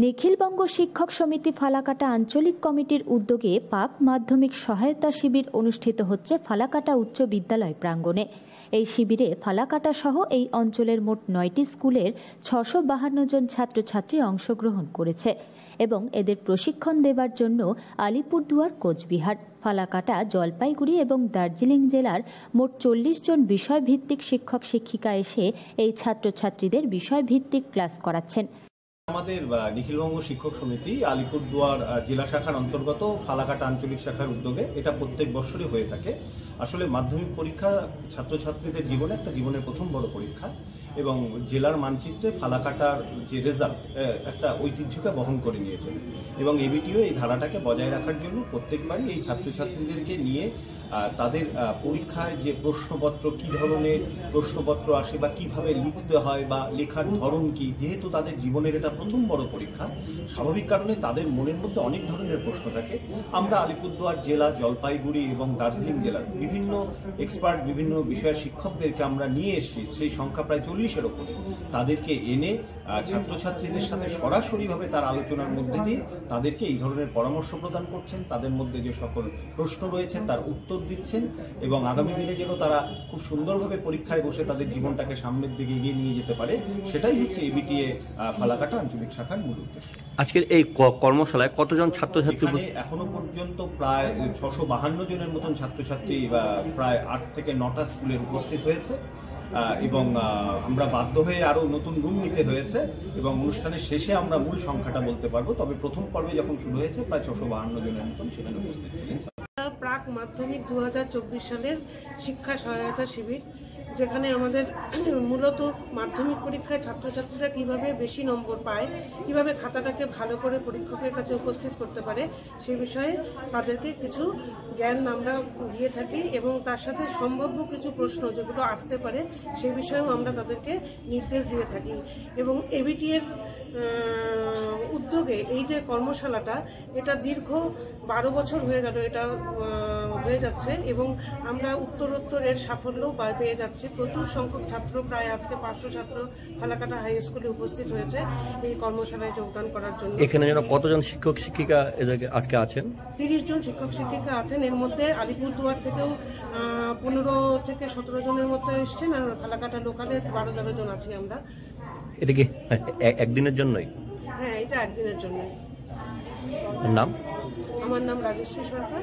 নিখিলবঙ্গ শিক্ষক সমিতি ফালাকাটা আঞ্চলিক কমিটির উদ্যোগে পাক মাধ্যমিক সহায়তা শিবির অনুষ্ঠিত হচ্ছে ফালাকাটা উচ্চ বিদ্যালয় প্রাঙ্গণে। এই শিবিরে ফালাকাটা সহ এই অঞ্চলের মোট 9টি স্কুলের 652 জন ছাত্রছাত্রী অংশগ্রহণ করেছে এবং এদের প্রশিক্ষণ দেবার জন্য আলিপুরদুয়ার, কোচবিহার, ফালাকাটা, জলপাইগুড়ি এবং দার্জিলিং জেলার মোট 40 জন বিষয়ভিত্তিক শিক্ষক শিক্ষিকা এসে এই ছাত্রছাত্রীদের বিষয়ভিত্তিক ক্লাস করাচ্ছেন। আমাদের নিখিলবঙ্গ শিক্ষক সমিতি আলিপুরদুয়ার জেলা শাখার অন্তর্গত ফালাকাটা আঞ্চলিক শাখার উদ্যোগে এটা প্রত্যেক বছরই হয়ে থাকে। আসলে মাধ্যমিক পরীক্ষা ছাত্রছাত্রীদের জীবনে একটা জীবনের প্রথম বড় পরীক্ষা এবং জেলার মানচিত্রে ফালাকাটার যে রেজাল্ট একটা ঐতিহ্যকে বহন করে নিয়েছে এবং এবিটিও এই ধারাটাকে বজায় রাখার জন্য প্রত্যেকবারই এই ছাত্রছাত্রীদেরকে নিয়ে তাদের পরীক্ষায় যে প্রশ্নপত্র, কি ধরনের প্রশ্নপত্র আসে বা কিভাবে লিখতে হয় বা লেখার ধরন কি, যেহেতু তাদের জীবনের এটা প্রথম বড় পরীক্ষা, স্বাভাবিক কারণে তাদের মনের মধ্যে অনেক ধরনের প্রশ্ন থাকে। আমরা আলিপুরদুয়ার জেলা, জলপাইগুড়ি এবং দার্জিলিং জেলার বিভিন্ন এক্সপার্ট, বিভিন্ন বিষয়ের শিক্ষকদেরকে আমরা নিয়ে এসেছি, সেই সংখ্যা প্রায় 40-এর ওপরে। তাদেরকে এনে ছাত্রছাত্রীদের সাথে সরাসরিভাবে তার আলোচনার মধ্যে দিয়ে তাদেরকে এই ধরনের পরামর্শ প্রদান করছেন, তাদের মধ্যে যে সকল প্রশ্ন রয়েছে তার উত্তর দিচ্ছেন এবং আগামী দিনে যেন তারা খুব সুন্দরভাবে পরীক্ষায় বসে তাদের জীবনটাকে সামনের দিকে এগিয়ে নিয়ে যেতে পারে, সেটাই হচ্ছে এবিটিএ ফালাকাটা আঞ্চলিক শাখার মূল উদ্দেশ্য। আজকের এই কর্মশালায় কতজন ছাত্রছাত্রী? এখনো পর্যন্ত প্রায় 652 জনের মতন ছাত্রছাত্রী প্রায় 8 থেকে 9টা স্কুলের উপস্থিত হয়েছে এবং আমরা বাধ্য হয়ে আরো নতুন রুম নিতে হয়েছে এবং অনুষ্ঠানের শেষে আমরা মূল সংখ্যাটা বলতে পারবো। তবে প্রথম পর্বে যখন শুরু হয়েছে প্রায় 652 জনের মতন সেখানে উপস্থিত ছিলেন। প্রাক মাধ্যমিক 2024 সালের শিক্ষা সহায়তা শিবির, যেখানে আমাদের মূলত মাধ্যমিক পরীক্ষায় ছাত্রছাত্রীরা কিভাবে বেশি নম্বর পায়, কিভাবে খাতাটাকে ভালো করে পরীক্ষকের কাছে উপস্থিত করতে পারে, সেই বিষয়ে তাদেরকে কিছু জ্ঞান আমরা দিয়ে থাকি এবং তার সাথে সম্ভাব্য কিছু প্রশ্ন যেগুলো আসতে পারে সেই বিষয়েও আমরা তাদেরকে নির্দেশ দিয়ে থাকি। এবং এবিটিএর উদ্যোগে এই যে কর্মশালাটা, এটা দীর্ঘ 12 বছর হয়ে গেল এটা হয়ে যাচ্ছে এবং আমরা উত্তরোত্তর এর সাফল্য পেয়ে যাচ্ছি। প্রচুর সংখ্যক ছাত্র, প্রায় আজকে 500 ছাত্র ফালাকাটা হাই স্কুলে উপস্থিত হয়েছে এই কর্মশালায় যোগদান করার জন্য। এখানে যেন কতজন শিক্ষক শিক্ষিকা আজকে আছেন? 30 জন শিক্ষক শিক্ষিকা আছেন। এর মধ্যে আলিপুরদুয়ার থেকেও 15 থেকে 17 জনের মতো এসছেন আর ফালাকাটা লোকালে 12-13 জন আছি আমরা। এটা কি একদিনের জন্যই? হ্যাঁ, এটা একদিনের জন্য। নাম? আমার নাম রাজশ্রী সরকার।